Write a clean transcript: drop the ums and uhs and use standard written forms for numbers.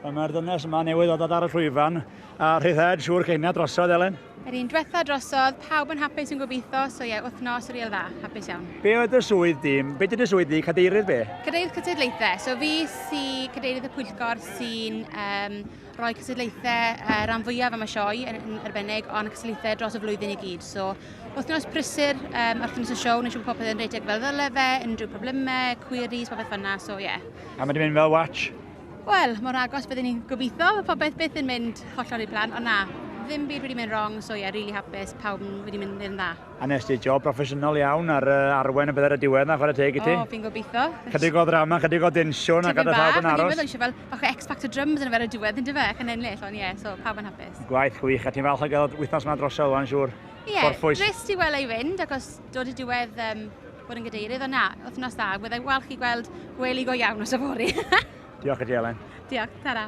Mae'r ddynes yma newydd ddod ar y llwyfan a rhydded siŵr ceiniad drosodd, Elen. Yr un diwetha drosodd, pawb yn hapus yn gobeithio, so ie, wythnos yr il dda, hapus iawn. Be oedd y swydd dim? Be dyd y swydd di? Cadeirydd be? Cadeirydd cystadlaethau, so fi cadeirydd y pwyllgor sy'n rhoi cystadlaethau rhan fwyaf am y sioe yn arbennig, ond cystadlaethau dros y flwyddyn i gyd. So, wythnos prysur ar wythnos y sioe, nes i bod popeth yn rhedeg fel ddyle fe, unrhyw problemau, queries, popeth fyna, so ie. A mae di mynd fel watch? Wel, mor agos byddwn ni'n gobeithio, popeth byth yn mynd hollol i'r plan, ond na, ddim byd wedi mynd wrong, so ie, really hapus, pawb wedi mynd yn dda. A nes ti job proffesiynol iawn ar arwen y byddai'r diwedd na chwarae teg i ti? O, fi'n gobeithio. Chydig o ddrama, chydig o densiwn a gadael pawb yn aros. Tipyn bach, eisiau fel bach o X-Factor drums yn y fer y diwedd yn dyfa, ac yn ennill, ond ie, so pawb yn hapus. Gwaith gwych, a ti'n falch o gael wythnos yma drosodd o'n siŵr? Ie, drist i weld ei fynd, ac os dod i diwedd bod yn gadeirydd, ond na, wythnos dda, byddai walch i gweld gwely go iawn os y fori. Diolch i ti, Elen. Diolch, tara.